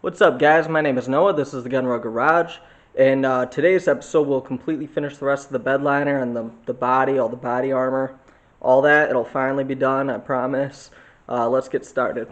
What's up, guys? My name is Noah. This is the Gun Rug Garage, and today's episode will completely finish the rest of the bedliner and the body, all the body armor, all that. It'll finally be done, I promise. Let's get started.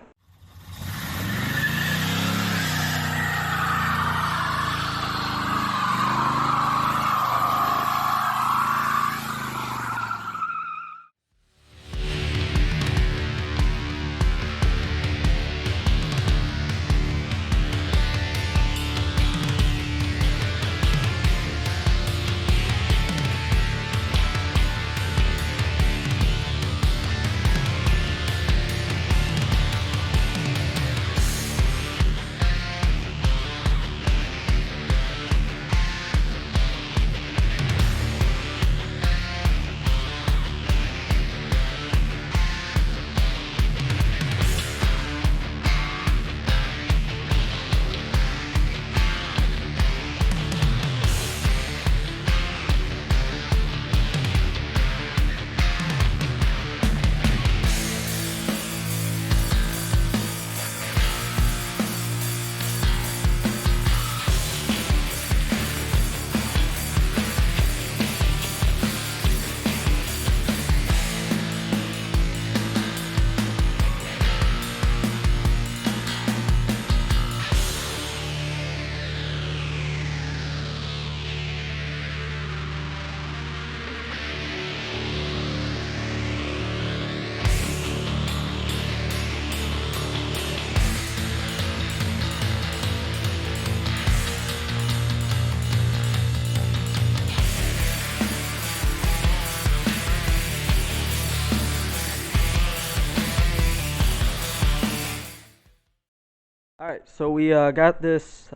Alright, so we got this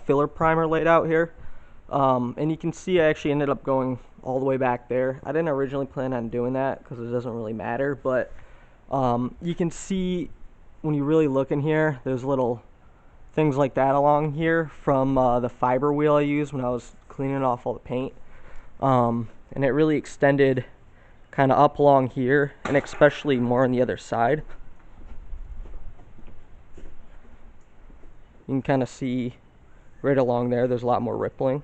filler primer laid out here, and you can see I actually ended up going all the way back there. I didn't originally plan on doing that because it doesn't really matter, but you can see when you really look in here, there's little things like that along here from the fiber wheel I used when I was cleaning off all the paint, and it really extended kind of up along here, and especially more on the other side. You can kind of see right along there's a lot more rippling.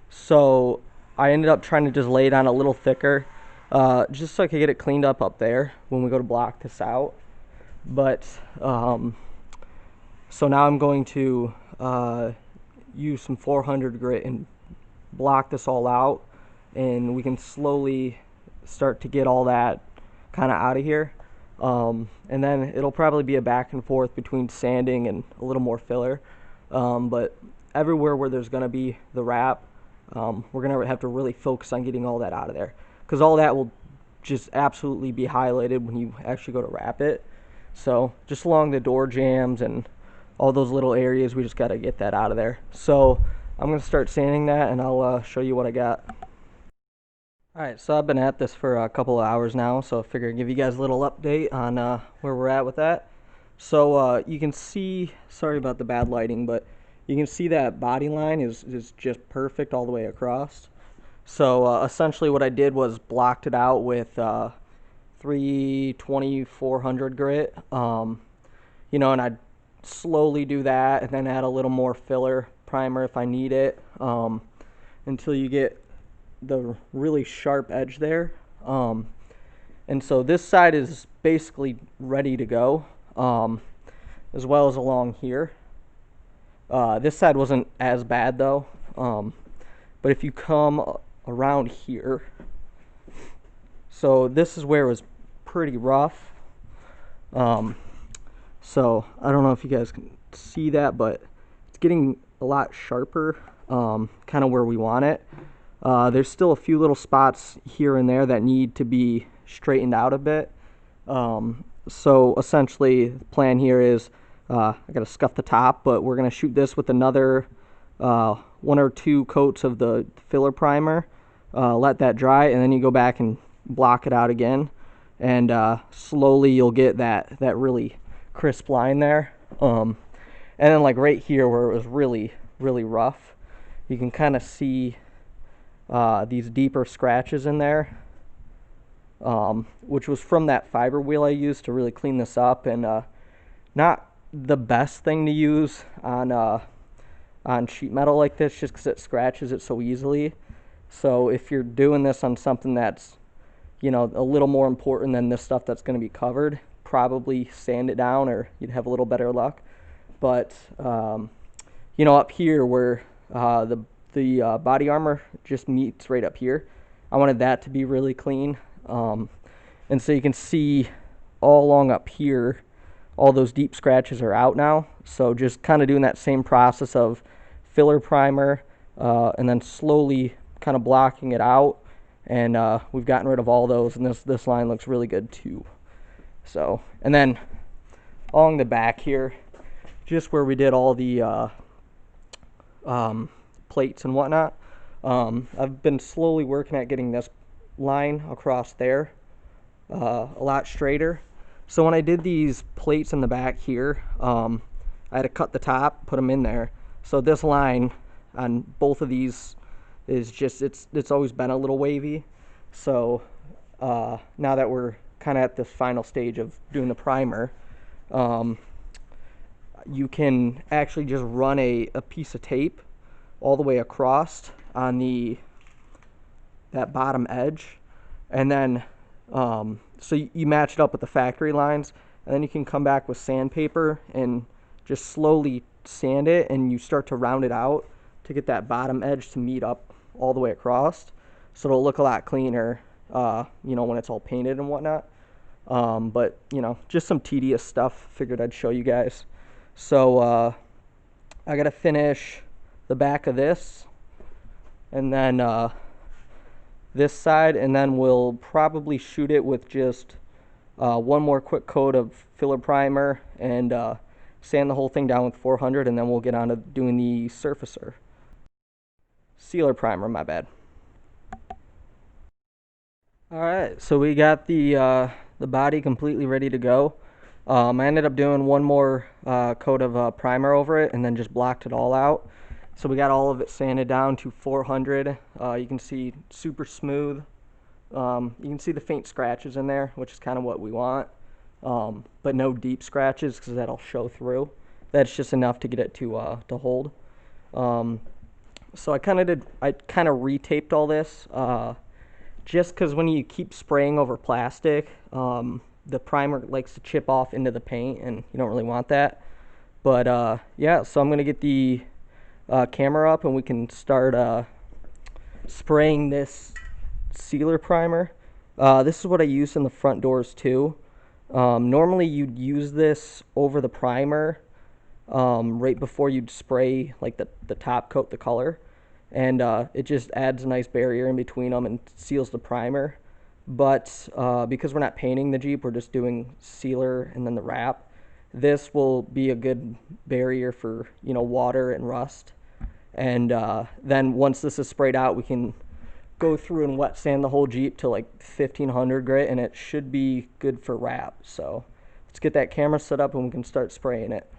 So I ended up trying to just lay it on a little thicker, just so I could get it cleaned up there when we go to block this out. But so now I'm going to use some 400 grit and block this all out, and we can slowly start to get all that kind of out of here. And then it'll probably be a back and forth between sanding and a little more filler. But everywhere where there's going to be the wrap, we're going to have to really focus on getting all that out of there, because all that will just absolutely be highlighted when you actually go to wrap it. So just along the door jambs and all those little areas, we just got to get that out of there. So I'm going to start sanding that, and I'll show you what I got. Alright, so I've been at this for a couple of hours now, so I figured I'd give you guys a little update on where we're at with that. So you can see, sorry about the bad lighting, but you can see that body line is just perfect all the way across. So essentially what I did was blocked it out with 320/400 grit, you know, and I'd slowly do that and then add a little more filler primer if I need it, until you get the really sharp edge there. And so this side is basically ready to go, as well as along here. This side wasn't as bad though, but if you come around here, so this is where it was pretty rough. So I don't know if you guys can see that, but it's getting a lot sharper, kind of where we want it. There's still a few little spots here and there that need to be straightened out a bit. So essentially the plan here is I gotta scuff the top, but we're gonna shoot this with another 1 or 2 coats of the filler primer, let that dry, and then you go back and block it out again, and slowly you'll get that really crisp line there. And then like right here where it was really rough, you can kind of see these deeper scratches in there, which was from that fiber wheel I used to really clean this up, and not the best thing to use on sheet metal like this, just because it scratches it so easily. So if you're doing this on something that's, you know, a little more important than this stuff that's going to be covered, probably sand it down, or you'd have a little better luck. But you know, up here where the body armor just meets right up here, I wanted that to be really clean. And so you can see all along up here, all those deep scratches are out now. So just kind of doing that same process of filler primer, and then slowly kind of blocking it out. And we've gotten rid of all those, and this line looks really good too. So, and then along the back here, just where we did all the plates and whatnot, I've been slowly working at getting this line across there a lot straighter. So when I did these plates in the back here, I had to cut the top, put them in there. So this line on both of these is just, it's always been a little wavy. So now that we're kind of at this final stage of doing the primer, you can actually just run a piece of tape all the way across on that bottom edge, and then so you match it up with the factory lines, and then you can come back with sandpaper and just slowly sand it, and you start to round it out to get that bottom edge to meet up all the way across, so it'll look a lot cleaner, you know, when it's all painted and whatnot. But you know, just some tedious stuff. Figured I'd show you guys. So I gotta finish the back of this, and then this side, and then we'll probably shoot it with just one more quick coat of filler primer and sand the whole thing down with 400, and then we'll get on to doing the surfacer. Sealer primer, my bad. Alright, so we got the body completely ready to go. I ended up doing one more coat of primer over it, and then just blocked it all out. So we got all of it sanded down to 400. You can see super smooth. You can see the faint scratches in there, which is kind of what we want. But no deep scratches, because that'll show through. That's just enough to get it to hold. So I kind of retaped all this, just because when you keep spraying over plastic, the primer likes to chip off into the paint, and you don't really want that. But yeah, so I'm gonna get the camera up, and we can start spraying this sealer primer. This is what I use in the front doors too. Normally you'd use this over the primer right before you'd spray like the top coat, the color, and it just adds a nice barrier in between them and seals the primer. But because we're not painting the Jeep, we're just doing sealer and then the wrap, this will be a good barrier for, you know, water and rust. And then once this is sprayed out, we can go through and wet sand the whole Jeep to like 1500 grit, and it should be good for wrap. So let's get that camera set up and we can start spraying it.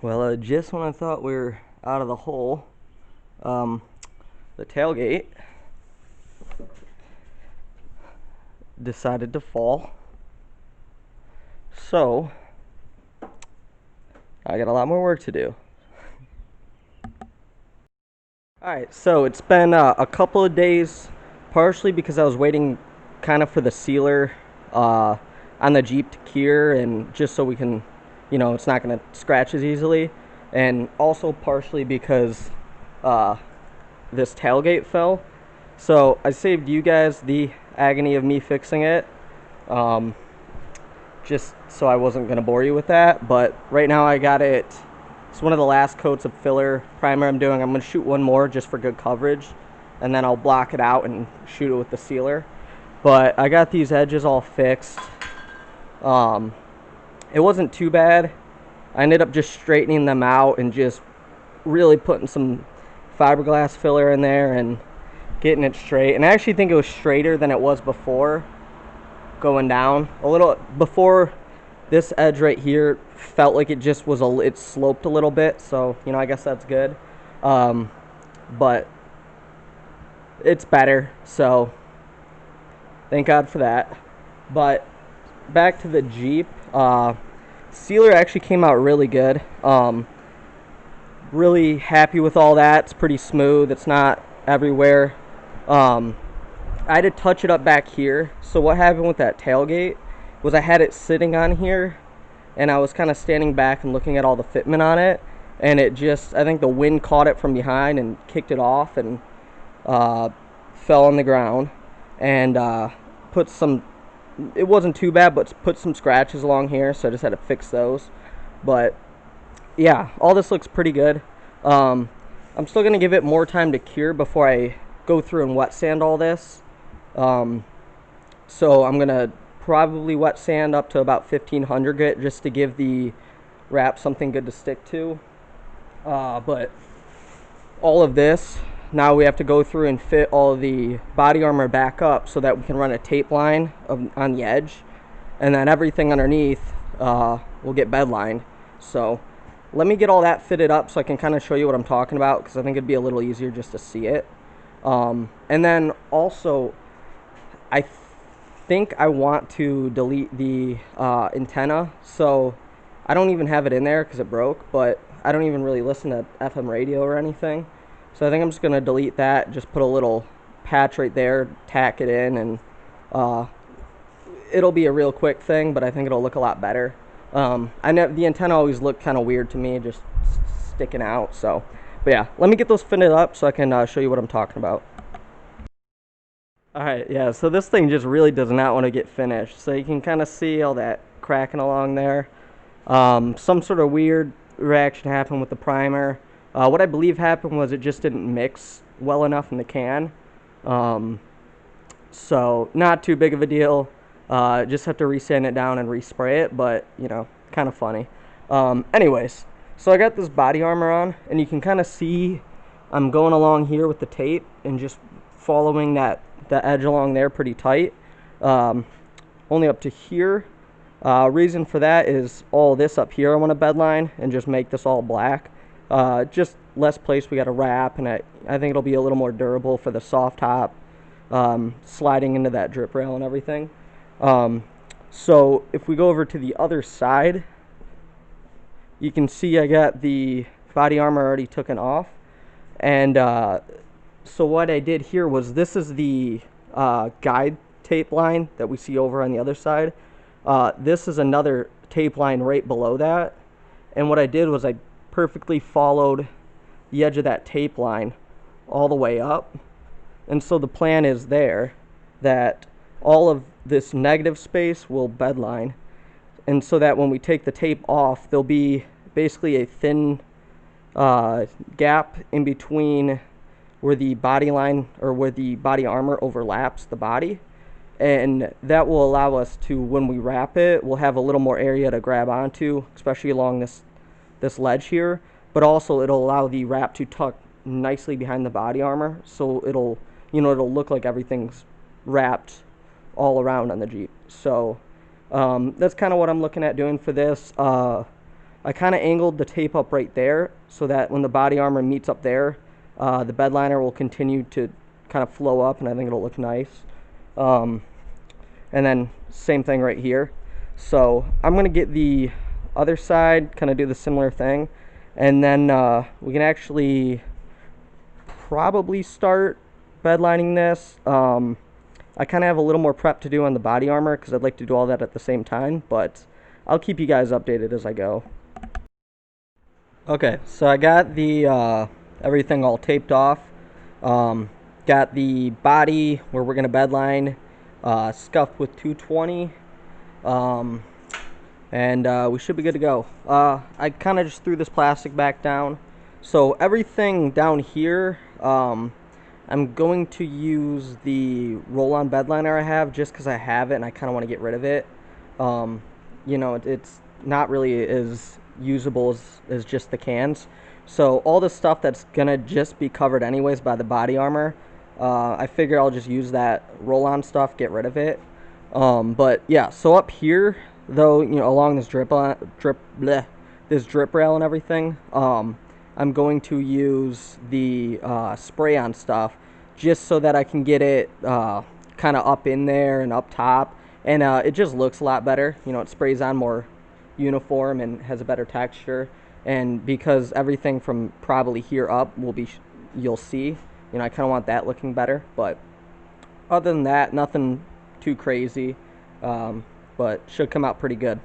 Well, just when I thought we were out of the hole, the tailgate decided to fall. So, I got a lot more work to do. Alright, so it's been a couple of days, partially because I was waiting kind of for the sealer on the Jeep to cure, and just so we can, it's not going to scratch as easily, and also partially because this tailgate fell. So I saved you guys the agony of me fixing it, just so I wasn't going to bore you with that. But right now I got it. It's one of the last coats of filler primer I'm doing. I'm going to shoot one more just for good coverage, and then I'll block it out and shoot it with the sealer. But I got these edges all fixed. It wasn't too bad. I ended up just straightening them out and just really putting some fiberglass filler in there and getting it straight. And I actually think it was straighter than it was before, going down a little. Before, this edge right here felt like it just was it sloped a little bit, so I guess that's good. But it's better, so thank God for that. But back to the Jeep, sealer actually came out really good. Really happy with all that. It's pretty smooth. It's not everywhere. I had to touch it up back here. So what happened with that tailgate was I had it sitting on here, and I was kind of standing back and looking at all the fitment on it, and it just, I think the wind caught it from behind and kicked it off, and fell on the ground, and put some, it wasn't too bad, but put some scratches along here, so I just had to fix those. But yeah, all this looks pretty good. I'm still going to give it more time to cure before I go through and wet sand all this. So I'm going to probably wet sand up to about 1500 grit just to give the wrap something good to stick to. But all of this, now we have to go through and fit all of the body armor back up so that we can run a tape line on the edge, and then everything underneath will get bed lined. So let me get all that fitted up so I can kind of show you what I'm talking about, because I think it'd be a little easier just to see it. And then also, I think I want to delete the antenna. So I don't even have it in there because it broke, but I don't even really listen to FM radio or anything. So I think I'm just going to delete that, just put a little patch right there, tack it in, and it'll be a real quick thing, but I think it'll look a lot better. I know the antenna always looked kind of weird to me, just sticking out. So, but yeah, let me get those fitted up so I can show you what I'm talking about. Alright, yeah, so this thing just really does not want to get finished. So you can kind of see all that cracking along there. Some sort of weird reaction happened with the primer. What I believe happened was it just didn't mix well enough in the can. So not too big of a deal. Just have to resand it down and respray it, but kind of funny. Anyways, so I got this body armor on, and you can kind of see I'm going along here with the tape and just following the edge along there pretty tight, only up to here. Reason for that is all this up here I want to bedline and just make this all black. Just less place we got to wrap, and I think it'll be a little more durable for the soft top, sliding into that drip rail and everything. So if we go over to the other side, you can see I got the body armor already taken off, and so what I did here was, this is the guide tape line that we see over on the other side. This is another tape line right below that, and what I did was I perfectly followed the edge of that tape line all the way up. And so the plan is there that all of this negative space will bedline, and so that when we take the tape off, there'll be basically a thin gap in between where the body line, or where the body armor overlaps the body, and that will allow us to, when we wrap it, we'll have a little more area to grab onto, especially along this ledge here, but also it'll allow the wrap to tuck nicely behind the body armor, so it'll look like everything's wrapped all around on the Jeep. So that's kind of what I'm looking at doing for this. I kind of angled the tape up right there so that when the body armor meets up there, the bed liner will continue to kind of flow up, and I think it'll look nice. And then same thing right here. So I'm going to get the other side, kind of do the similar thing, and then we can actually probably start bed lining this. I kind of have a little more prep to do on the body armor because I'd like to do all that at the same time, but I'll keep you guys updated as I go. Okay, so I got the everything all taped off. Got the body where we're gonna bedline scuffed with 220, and we should be good to go. I kind of just threw this plastic back down, so everything down here, I'm going to use the roll-on bedliner I have just because I have it and I kind of want to get rid of it. You know, it's not really as usable as just the cans. So all the stuff that's gonna just be covered anyways by the body armor, I figure I'll just use that roll-on stuff, get rid of it. But yeah, so up here though, you know, along this drip rail and everything, I'm going to use the spray on stuff just so that I can get it kind of up in there and up top, and it just looks a lot better. You know, it sprays on more uniform and has a better texture, and because everything from probably here up will be you'll see, you know, I kind of want that looking better. But other than that, nothing too crazy, but should come out pretty good.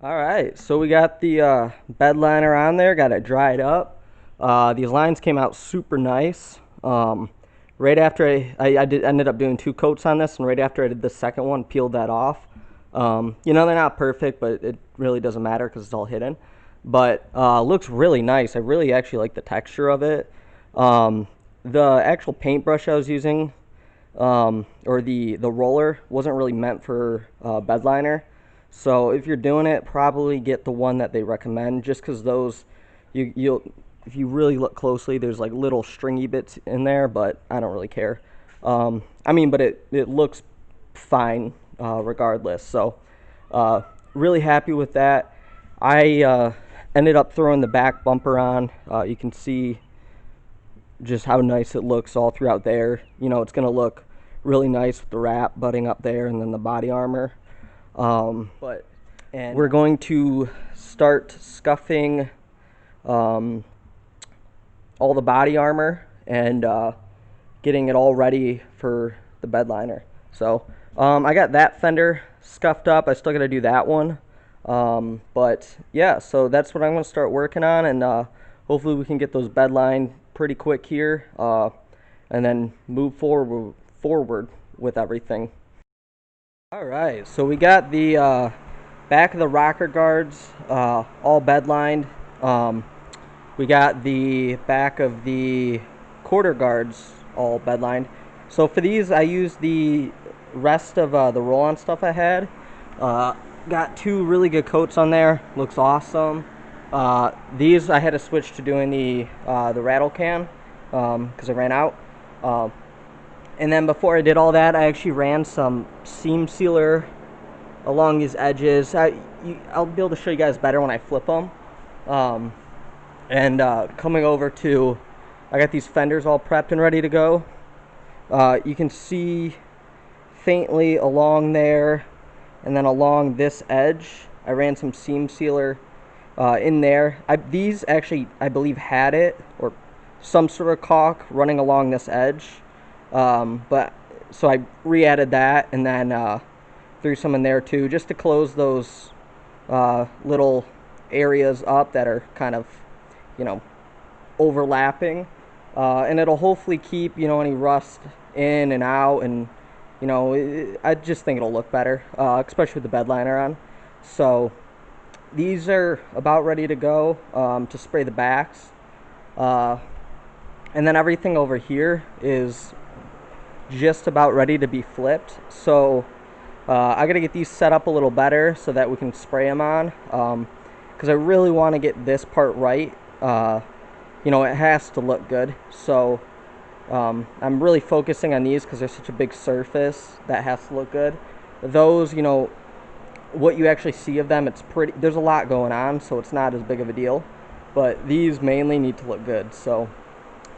Alright, so we got the bed liner on there, got it dried up. These lines came out super nice. Right after I ended up doing 2 coats on this, and right after I did the second one, peeled that off. You know, they're not perfect, but it really doesn't matter because it's all hidden. But looks really nice. I really actually like the texture of it. The actual paintbrush I was using, or the roller, wasn't really meant for bed liner. So if you're doing it, probably get the one that they recommend, just because those, you'll if you really look closely, there's like little stringy bits in there, but I don't really care. I mean, but it looks fine regardless. So really happy with that. I ended up throwing the back bumper on. You can see just how nice it looks all throughout there. You know, it's going to look really nice with the wrap butting up there and then the body armor. And we're going to start scuffing all the body armor and getting it all ready for the bed liner. So I got that fender scuffed up. I still got to do that one. But yeah, so that's what I'm going to start working on, and hopefully we can get those bed lined pretty quick here, and then move forward with everything. Alright, so we got the back of the rocker guards all bed lined. We got the back of the quarter guards all bed lined. So for these, I used the rest of the roll-on stuff I had. Got 2 really good coats on there. Looks awesome. These I had to switch to doing the rattle can because I ran out. And then before I did all that, I actually ran some seam sealer along these edges. I'll be able to show you guys better when I flip them. Coming over to, I got these fenders all prepped and ready to go. You can see faintly along there, and then along this edge, I ran some seam sealer in there. These actually, I believe, had it, or some sort of caulk running along this edge. So I re-added that, and then threw some in there too, just to close those little areas up that are kind of, you know, overlapping, and it'll hopefully keep, you know, any rust in and out, and you know, I just think it'll look better, especially with the Bedliner on. So these are about ready to go, to spray the backs, and then everything over here is just about ready to be flipped. So I gotta get these set up a little better so that we can spray them on, because I really want to get this part right. You know, it has to look good. So I'm really focusing on these because they're such a big surface that has to look good. Those, you know, what you actually see of them, it's pretty, there's a lot going on, so it's not as big of a deal. But these mainly need to look good. So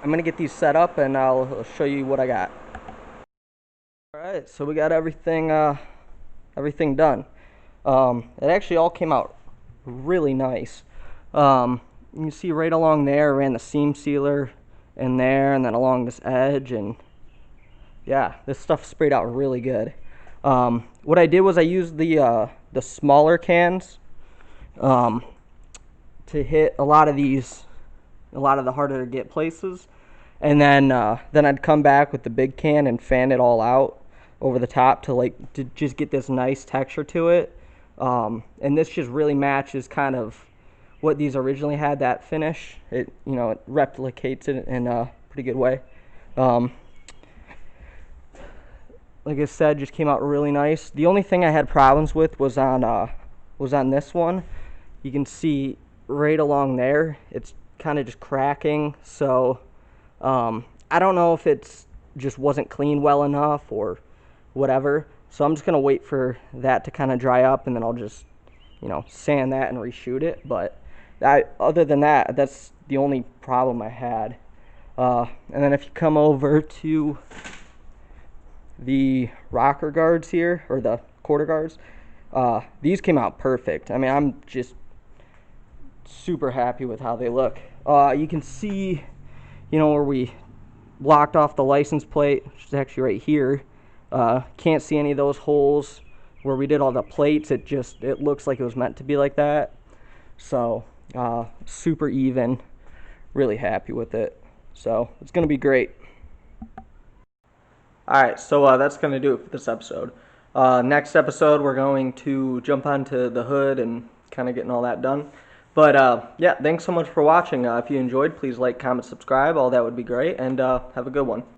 I'm gonna get these set up and I'll show you what I got. Alright, so we got everything done. It actually all came out really nice. You can see right along there, I ran the seam sealer in there, and then along this edge, and yeah, this stuff sprayed out really good. What I did was I used the smaller cans to hit a lot of the harder to get places, and then I'd come back with the big can and fan it all out over the top to just get this nice texture to it. And this just really matches kind of what these originally had, that finish. It, you know, it replicates it in a pretty good way. Like I said, just came out really nice. The only thing I had problems with was on this one. You can see right along there, it's kind of just cracking. So I don't know if it's just wasn't cleaned well enough or whatever. So I'm just gonna wait for that to kind of dry up, and then I'll just, you know, sand that and reshoot it. But other than that, that's the only problem I had. And then if you come over to the rocker guards here, or the quarter guards, these came out perfect. I mean, I'm just super happy with how they look. You can see, you know, where we blocked off the license plate, which is actually right here. Can't see any of those holes where we did all the plates. It looks like it was meant to be like that. So super even, really happy with it. So it's gonna be great. Alright, so that's gonna do it for this episode. Next episode we're going to jump onto the hood and kind of getting all that done. But yeah, thanks so much for watching. If you enjoyed, please like, comment, subscribe. All that would be great, and have a good one.